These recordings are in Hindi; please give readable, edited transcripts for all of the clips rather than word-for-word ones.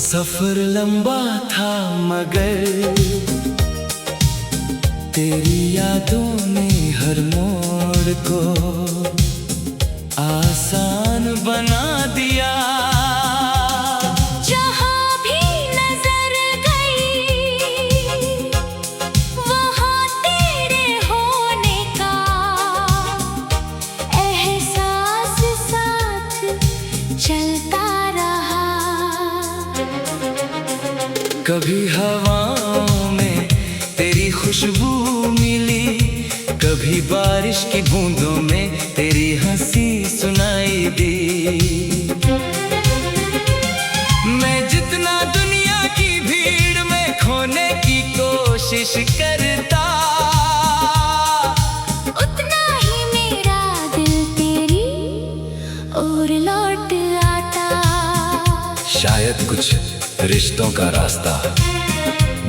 सफर लंबा था मगर तेरी यादों ने हर मोड़ को आसान बना दिया। जहाँ भी नजर गई वहाँ तेरे होने का एहसास साथ चलता रहा। कभी हवाओं में तेरी खुशबू मिली, कभी बारिश की बूंदों में तेरी हंसी सुनाई दी। मैं जितना दुनिया की भीड़ में खोने की कोशिश करता, उतना ही मेरा दिल तेरी ओर लौट आता। शायद कुछ रिश्तों का रास्ता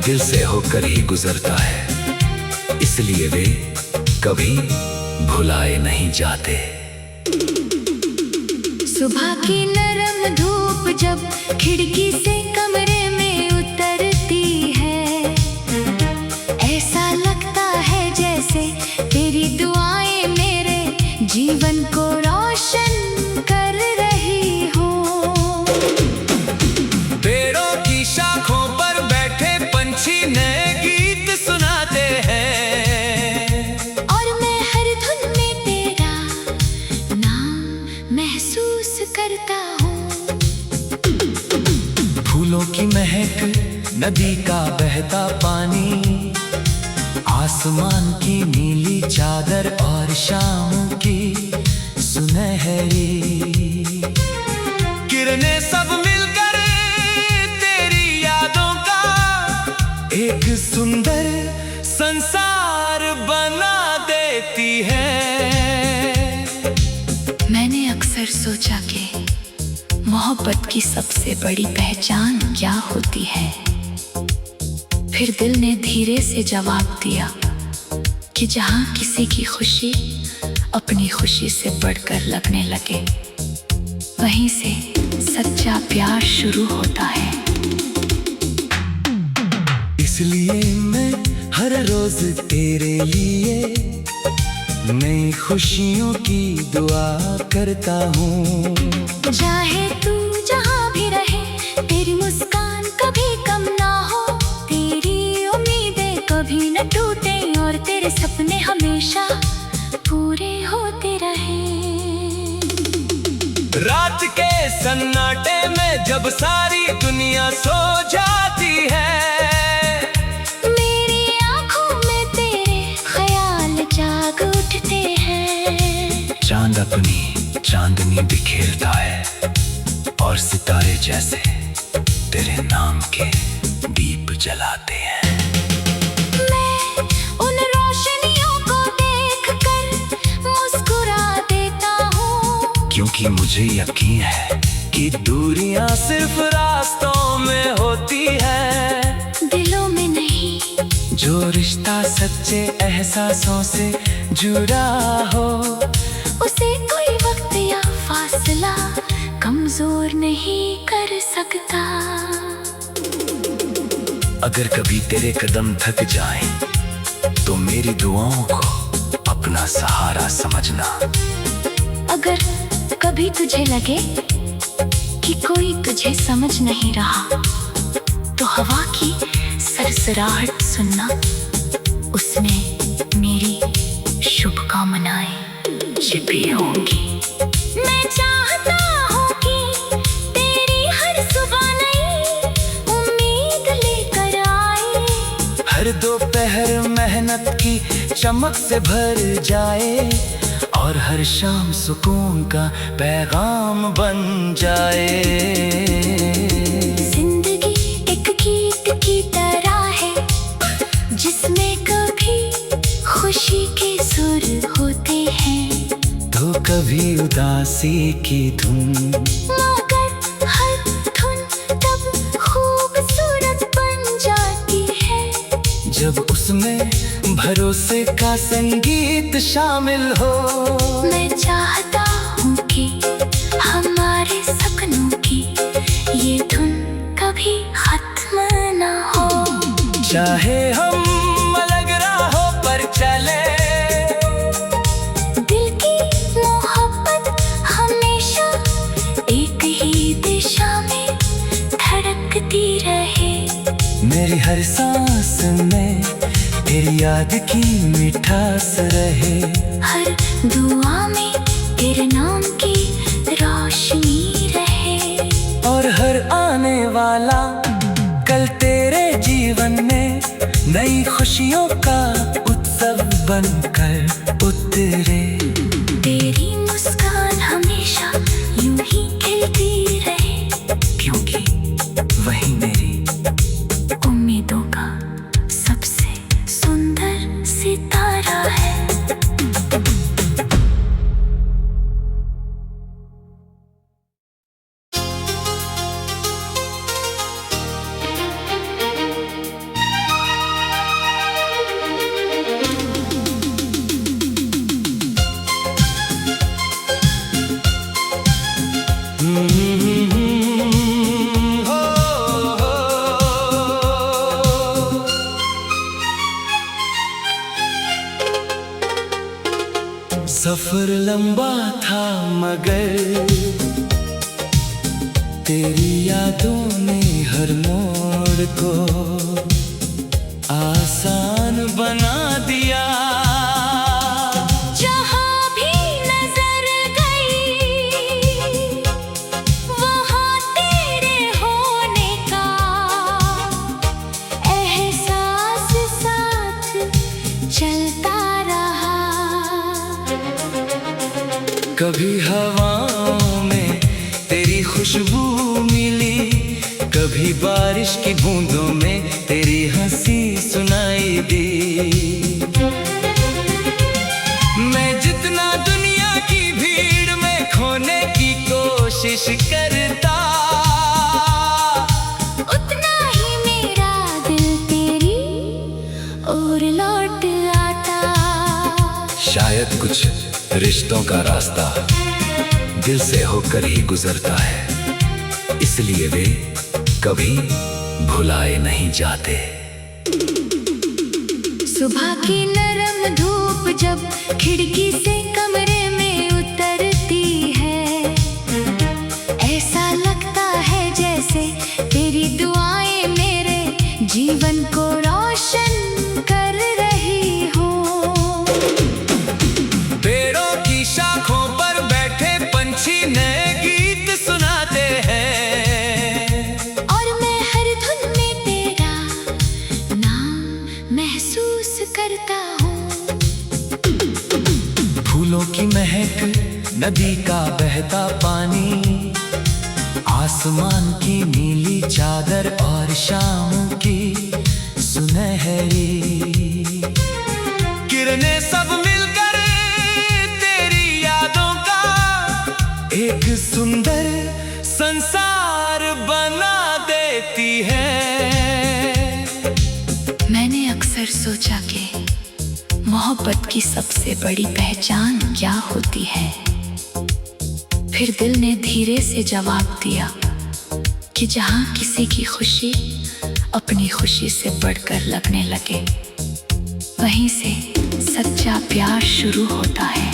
दिल से होकर ही गुजरता है, इसलिए वे कभी भुलाए नहीं जाते। सुबह की नरम धूप जब खिड़की से कमरे में उतरती है, ऐसा लगता है जैसे तेरी दुआएं मेरे जीवन को रोशन कर रही हो। पेड़ों की शाखों पर बैठे पंछी नए गीत सुनाते हैं, और मैं हर धुन में तेरा नाम महसूस करता हूँ। फूलों की महक, नदी का बहता पानी, आसमान की नीली चादर और शाम की सुनहरी किरणें सब मिलकर तेरी यादों का एक सुंदर संसार बना देती है। मैंने अक्सर सोचा कि मोहब्बत की सबसे बड़ी पहचान क्या होती है। फिर दिल ने धीरे से जवाब दिया कि जहाँ किसी की खुशी अपनी खुशी से बढ़कर लगने लगे, वहीं से सच्चा प्यार शुरू होता है। इसलिए मैं हर रोज तेरे लिए नई खुशियों की दुआ करता हूँ। चाहे तू जहाँ भी रहे, तेरी मुस्कान कभी कम ना हो, तेरी उम्मीदें कभी न टूटे और तेरे सपने हमेशा पूरे होते रहे। रात के सन्नाटे में जब सारी दुनिया सो जाती है, मेरी आँखों में तेरे ख्याल जाग उठते हैं। चांद अपनी चांदनी बिखेरता है और सितारे जैसे तेरे नाम के दीप जलाते हैं। मैं उन रोशनियों को देखकर मुस्कुरा देता हूँ, क्योंकि मुझे यकीन है कि दूरियां सिर्फ रास्तों में होती है, दिलों में नहीं। जो रिश्ता सच्चे एहसासों से जुड़ा हो, उसे कोई वक्त या फासला कमजोर नहीं कर सकता। अगर कभी तेरे कदम थक जाएं, तो मेरी दुआओं को अपना सहारा समझना। अगर कभी तुझे लगे कि कोई तुझे समझ नहीं रहा, तो हवा की सरसराहट सुनना, उसमें मेरी शुभकामनाएं छिपी होंगी। मैं चाहता हूँ कि तेरी हर सुबह नई उम्मीद लेकर आए, हर दोपहर मेहनत की चमक से भर जाए, और हर शाम सुकून का पैगाम बन जाए। जिंदगी एक गीत की तरह है, जिसमें कभी खुशी के सुर होते हैं, तो कभी उदासी की धुन, मगर हर धुन तब खूबसूरत बन जाती है, जब उसमें भरोसे का संगीत शामिल हो। मैं चाहता हूँ कि हमारे सपनों की ये धुन कभी खत्म ना हो। चाहे हम अलग राहों पर चले, दिल की मोहब्बत हमेशा एक ही दिशा में धड़कती रहे। मेरी हर सांस में तेरी याद की मिठास रहे। हर दुआ में तेरे नाम की रोशनी रहे। और हर आने वाला कल तेरे जीवन में नई खुशियों का उत्सव बनकर उतरे। तेरी मुस्कान हमेशा यूं ही खिलती रहे, क्योंकि वही मेरी उम्मीदों का सबसे सुंदर सितारा है। सफर लंबा था मगर तेरी यादों ने हर मोड़ को आसान बना दिया। जहाँ भी नजर गई वहाँ तेरे होने का एहसास साथ चलता रहा। कभी हवाओं में तेरी खुशबू मिली, कभी बारिश की बूंदों में तेरी हंसी सुनाई दी। मैं जितना दुनिया की भीड़ में खोने की कोशिश करता, उतना ही मेरा दिल तेरी ओर लौट आता। शायद कुछ रिश्तों का रास्ता दिल से होकर ही गुजरता है, इसलिए वे कभी भुलाए नहीं जाते। सुबह की नरम धूप जब खिड़की से कमरे में उतरती है, ऐसा लगता है जैसे तेरी दुआएं मेरे जीवन को रोशन कर रही हो। पेड़ों की शाखों पर बैठे पंछी नए गीत सुनाते हैं, और मैं हर धुन में तेरा नाम महसूस करता हूँ। फूलों की महक, नदी का बहता पानी, आसमान की नीली चादर और शाम की सुनहरी किरणें सब मिलकर तेरी यादों का एक सुंदर संसार बना देती है। मैंने अक्सर सोचा कि मोहब्बत की सबसे बड़ी पहचान क्या होती है। फिर दिल ने धीरे से जवाब दिया कि जहाँ किसी की खुशी अपनी खुशी से बढ़कर लगने लगे, वहीं से सच्चा प्यार शुरू होता है।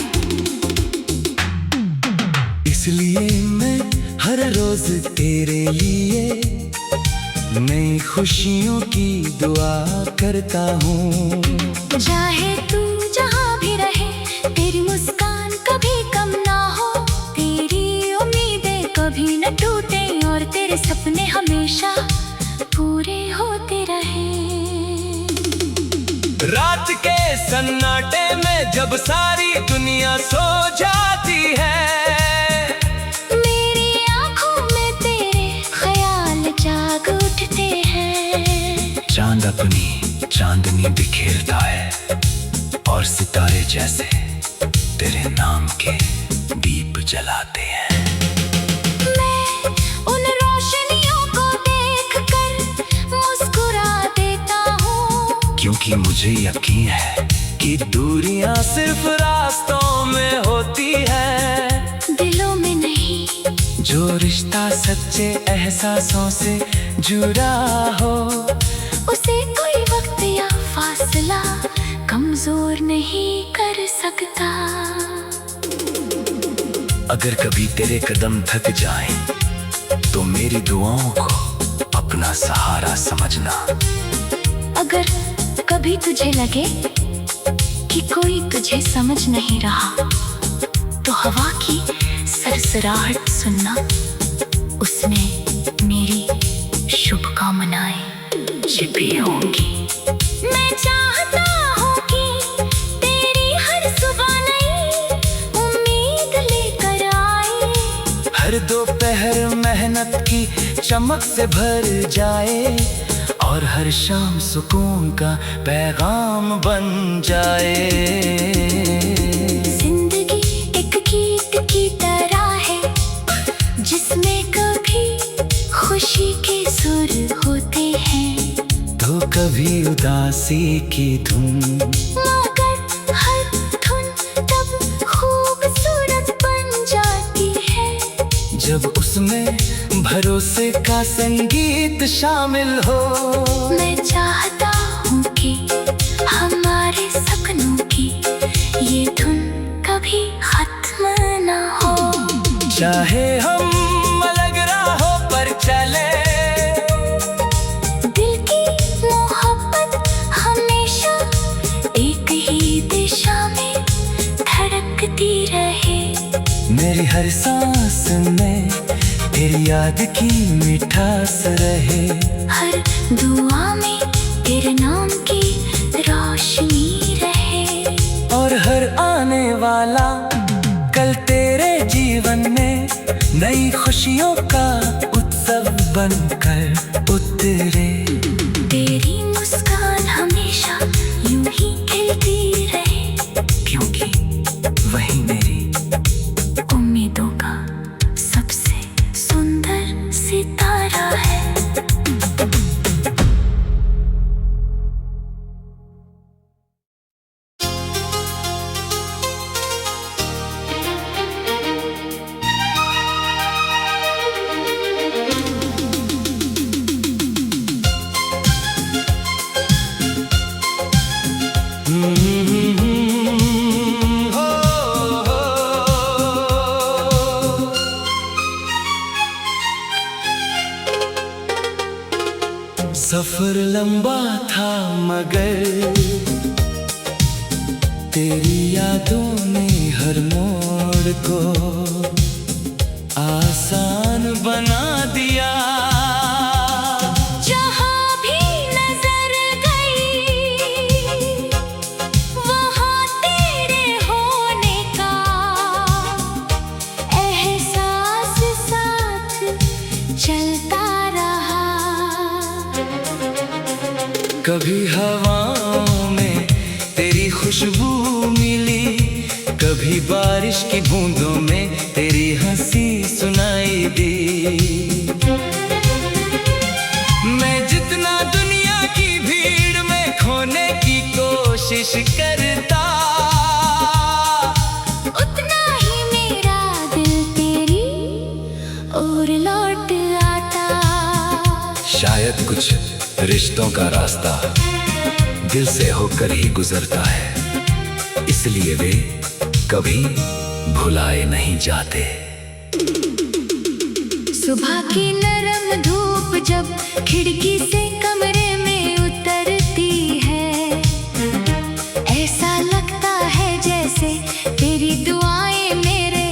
इसलिए मैं हर रोज तेरे लिए नई खुशियों की दुआ करता हूँ। चाहे तू जहाँ भी रहे, तेरी मुस्कान कभी कम ना हो, तेरी उम्मीदें कभी न टूटे और तेरे सपने हमेशा पूरे होते रहे। रात के सन्नाटे में जब सारी दुनिया सो जाती है, मेरी आँखों में तेरे ख्याल जाग उठते हैं। चांद अपनी चांदनी बिखेरता है और सितारे जैसे तेरे नाम के दीप जलाते हैं। मैं उन रोशनियों को देखकर मुस्कुरा देता हूँ, क्योंकि मुझे यकीन है कि दूरियां सिर्फ रास्तों में होती है, दिलों में नहीं। जो रिश्ता सच्चे एहसासों से जुड़ा हो, उसे कोई वक्त या फासला कमजोर नहीं कर सकता। अगर कभी तेरे कदम थक जाएं, तो मेरी दुआओं को अपना सहारा समझना। अगर कभी तुझे लगे कि कोई तुझे समझ नहीं रहा, तो हवा की सरसराहट सुनना, उसमें मेरी शुभकामनाएं छिपी होंगी। मैं चाहता हूँ कि तेरी हर सुबह नई उम्मीद लेकर आए, हर दोपहर मेहनत की चमक से भर जाए, और हर शाम सुकून का पैगाम बन जाए। जिंदगी एक गीत की तरह है, जिसमें कभी खुशी के सुर होते हैं, तो कभी उदासी की धुन, मगर हर धुन तब खूबसूरत बन जाती है, जब उसमें भरोसे का संगीत शामिल हो। मैं चाहता हूँ कि हमारे सपनों की ये धुन कभी खत्म ना हो। चाहे हम अलग राहों पर चले, दिल की मोहब्बत हमेशा एक ही दिशा में धड़कती रहे। मेरी हर सांस में तेरी याद की मिठास रहे, हर दुआ में तेरे नाम की रोशनी रहे, और हर आने वाला कल तेरे जीवन में नई खुशियों का उत्सव बनकर उतरे। तेरी मुस्कान हमेशा यूं ही खिलती रहे, क्योंकि वही मेरी उम्मीदों का सबसे सुंदर सितारा है। सफर लंबा था मगर तेरी यादों ने हर मोड़ को आसान बना दिया। जहाँ भी नजर गई, वहाँ तेरे होने का एहसास साथ चलता रहा। कभी हवाओं में तेरी खुशबू मिली, कभी बारिश की बूंदों में तेरी हंसी सुनाई दी। मैं जितना दुनिया की भीड़ में खोने की कोशिश करता, उतना ही मेरा दिल तेरी ओर लौट आता। शायद कुछ रिश्तों का रास्ता दिल से होकर ही गुजरता है, इसलिए वे कभी भुलाए नहीं जाते। सुबह की नरम धूप जब खिड़की से कमरे में उतरती है, ऐसा लगता है जैसे तेरी दुआएं मेरे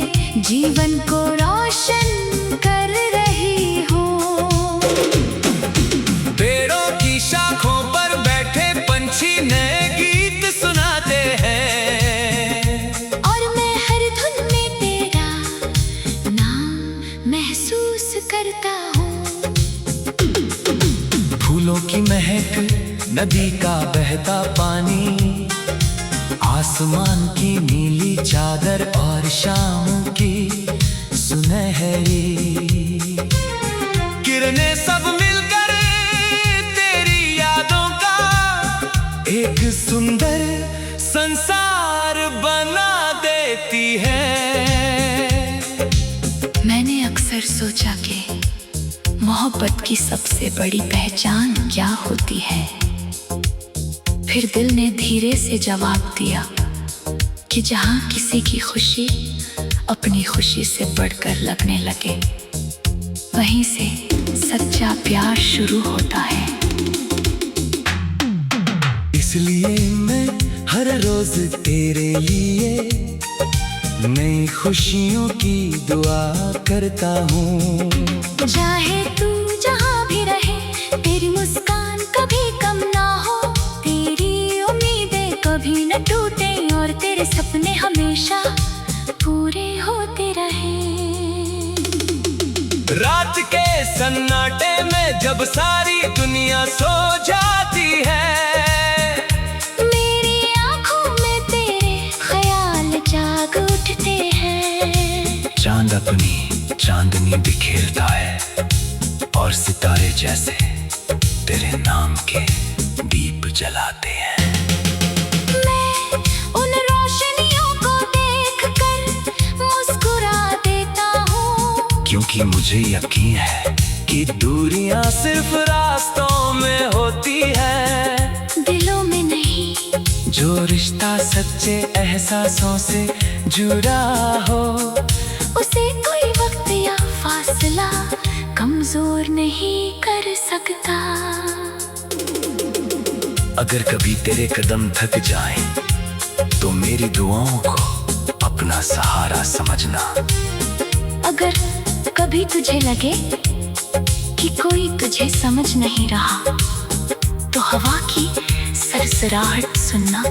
जीवन को रोशन कर रही हो। पेड़ों की शाखों पर बैठे पंछी नए गीत सुनाते हैं, और मैं हर धुन में तेरा नाम महसूस करता हूँ। फूलों की महक, नदी का बहता पानी, आसमान की नीली चादर और शाम की सुनहरी किरणें सब मिलकर तेरी यादों का एक सुंदर संसार बना देती है। मैंने अक्सर सोचा कि मोहब्बत की सबसे बड़ी पहचान क्या होती है। फिर दिल ने धीरे से जवाब दिया कि जहाँ किसी की खुशी अपनी खुशी से बढ़कर लगने लगे, वहीं से सच्चा प्यार शुरू होता है। इसलिए मैं हर रोज तेरे लिए नई खुशियों की दुआ करता हूँ। चाहे तू जहाँ भी रहे, तेरी मुस्कान कभी कम ना हो, तेरी उम्मीदें कभी न टूटे और तेरे सपने हमेशा पूरे होते रहे। रात के सन्नाटे में जब सारी दुनिया सो जाती है, मेरी आँखों में तेरे ख्याल जाग उठते हैं। चांद अपनी चांदनी बिखेरता है और सितारे जैसे तेरे नाम के दीप जलाते हैं। मैं उन रोशनियों को देखकर मुस्कुरा देता हूँ, क्योंकि मुझे यकीन है कि दूरियां सिर्फ रास्तों में होती है, दिलों में नहीं। जो रिश्ता सच्चे एहसासों से जुड़ा हो, उसे कोई वक्त या फासला कमजोर नहीं कर सकता। अगर कभी तेरे कदम थक जाएं, तो मेरी दुआओं को अपना सहारा समझना। अगर कभी तुझे लगे कि कोई तुझे समझ नहीं रहा, तो हवा की सरसराहट सुनना,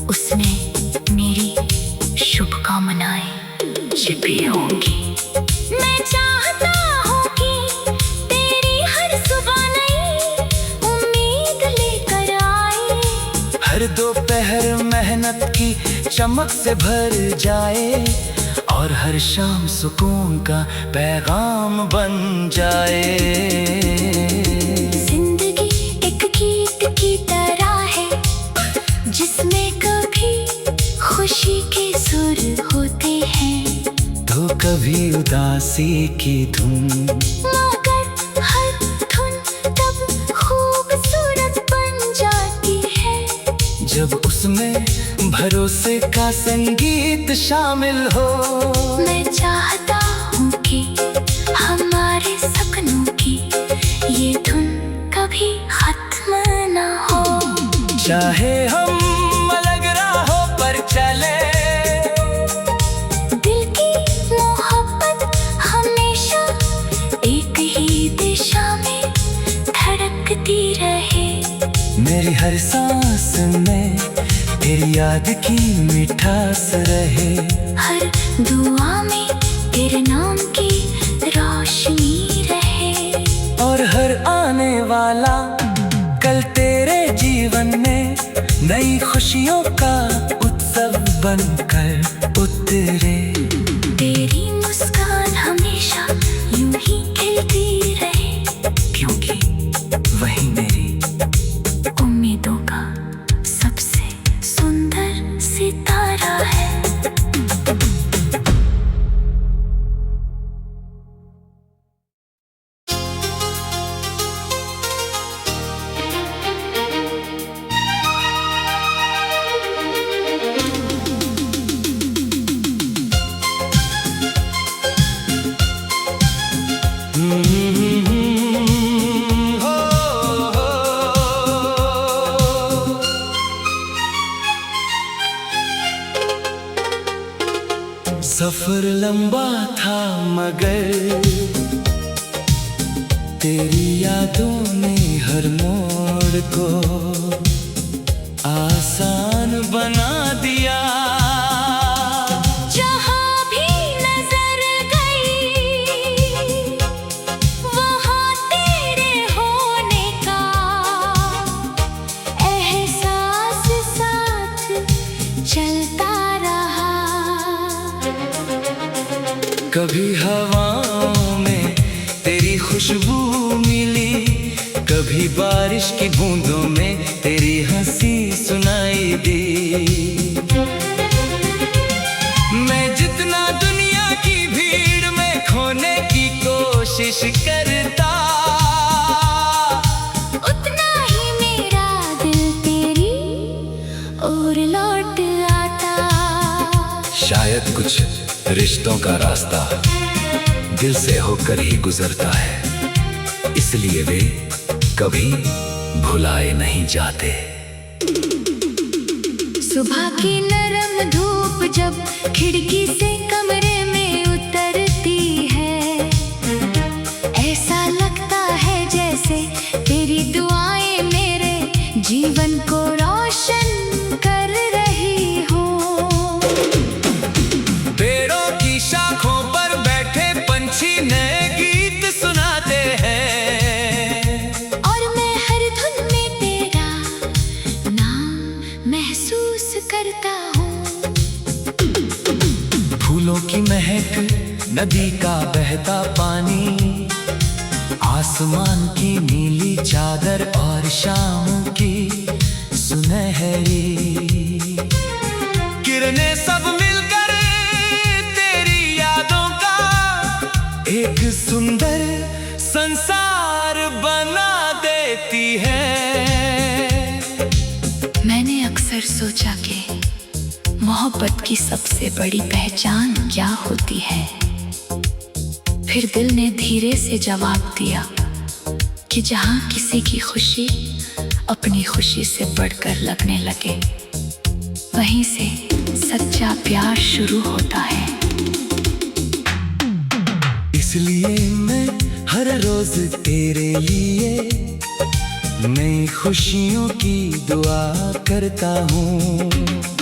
उसमें मेरी शुभकामनाएं छिपी होंगी। मैं चाहता हूँ कि तेरी हर सुबह नई उम्मीद लेकर आए, हर दोपहर मेहनत की चमक से भर जाए और हर शाम सुकून का पैगाम बन जाए। जिंदगी एक गीत की तरह है, जिसमें कभी खुशी के सुर होते हैं, तो कभी उदासी की धुन, मगर हर धुन तब खूबसूरत बन जाती है, जब उसमें भरोसे का संगीत शामिल हो। मैं चाहता हूँ कि हमारे सपनों की ये धुन कभी खत्म ना हो। चाहे हम अलग राहों पर चले, दिल की मोहब्बत हमेशा एक ही दिशा में धड़कती रहे। मेरी हर सांस में तेरी याद की मिठास रहे, हर दुआ में तेरे नाम की रोशनी रहे, और हर आने वाला कल तेरे जीवन में नई खुशियों का उत्सव बनकर उतरे। तेरी मुस्कान हमेशा यूं ही खिलती रहे, क्योंकि वही मेरी उम्मीदों का सबसे सुंदर सितारा है। सफर लंबा था मगर तेरी यादों ने हर मोड़ को आसान बना दिया। जहाँ भी नजर गई वहाँ तेरे होने का एहसास साथ चलता रहा। कभी हवाओं में तेरी खुशबू मिली, कभी बारिश की बूंदों में तेरी हंसी सुनाई दी। मैं जितना दुनिया की भीड़ में खोने की कोशिश करता, उतना ही मेरा दिल तेरी ओर लौट आता। शायद कुछ रिश्तों का रास्ता दिल से होकर ही गुजरता है, इसलिए वे कभी भुलाए नहीं जाते। सुबह की नरम धूप जब खिड़की से कमरे में उतरती है, ऐसा लगता है जैसे तेरी दुआएं मेरे जीवन को रोशन कर रही हो। पेड़ों की शाखों पर बैठे पंछी नए गीत सुनाते हैं, और मैं हर धुन में तेरा नाम महसूस करता हूँ। फूलों की महक, नदी का बहता पानी, आसमान की नीली चादर और शाम की सुनहरी किरणें सब मिलकर तेरी यादों का एक सुंदर संसार बना देती है। मैंने अक्सर सोचा कि मोहब्बत की सबसे बड़ी पहचान क्या होती है। फिर दिल ने धीरे से जवाब दिया कि जहाँ किसी की खुशी अपनी खुशी से बढ़कर लगने लगे, वहीं से सच्चा प्यार शुरू होता है। इसलिए मैं हर रोज तेरे लिए नई खुशियों की दुआ करता हूँ।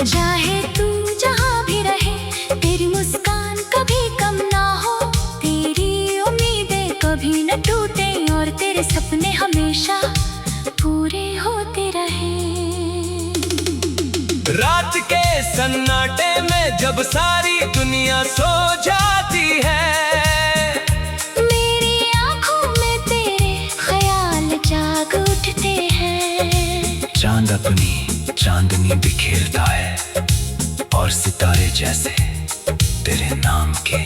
चाहे तू जहाँ भी रहे, तेरी मुस्कान कभी कम ना हो, तेरी उम्मीदें कभी न टूटे और तेरे सपने हमेशा पूरे होते रहे। रात के सन्नाटे में जब सारी दुनिया सो जाती है, मेरी आँखों में तेरे ख्याल जाग उठते हैं। चांद अपनी चांदनी बिखेरता है और सितारे जैसे तेरे नाम के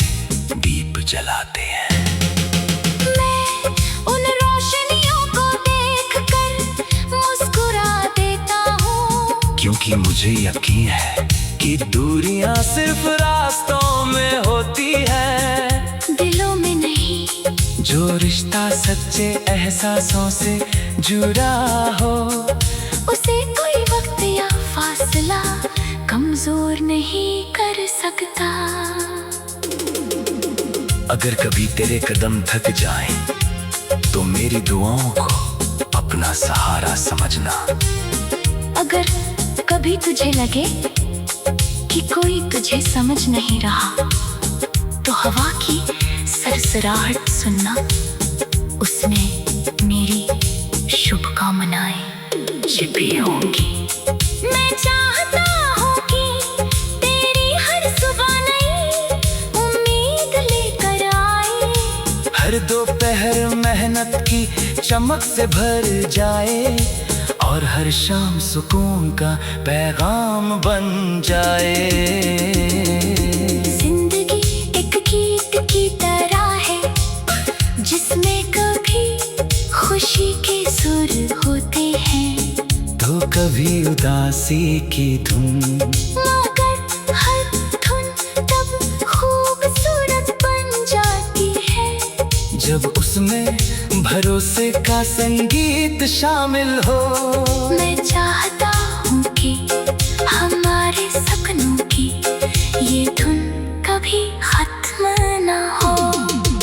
दीप जलाते हैं। मैं उन रोशनियों को देखकर मुस्कुरा देता हूँ, क्योंकि मुझे यकीन है कि दूरियां सिर्फ रास्तों में होती है, दिलों में नहीं। जो रिश्ता सच्चे एहसासों से जुड़ा हो, उसे कोई वक्त या फासला कमजोर नहीं कर सकता। अगर कभी तेरे कदम थक जाएं, तो मेरी दुआओं को अपना सहारा समझना। अगर कभी तुझे लगे कि कोई तुझे समझ नहीं रहा, तो हवा की सरसराहट सुनना, उसमें मेरी शुभकामनाएं छिपी होंगी। मैं चाहता हूँ कि तेरी हर सुबह नई उम्मीद लेकर आए, हर दोपहर मेहनत की चमक से भर जाए, और हर शाम सुकून का पैगाम बन जाए। जिंदगी एक गीत की तरह है, जिसमें कभी खुशी के सुर होते हैं, तो कभी उदासी की धुन, मगर हर धुन तब खूबसूरत बन जाती है, जब उसमें भरोसे का संगीत शामिल हो। मैं चाहता हूँ कि हमारे सपनों की ये धुन कभी खत्म ना हो।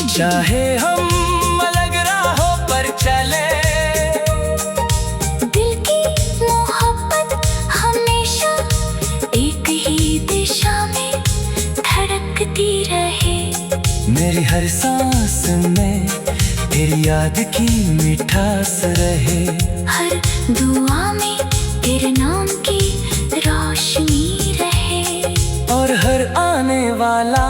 चाहे हम अलग राहों पर चले, दिल की मोहब्बत हमेशा एक ही दिशा में धड़कती रहे। मेरी हर सांस में तेरी याद की मिठास रहे, हर दुआ में तेरे नाम की रोशनी रहे, और हर आने वाला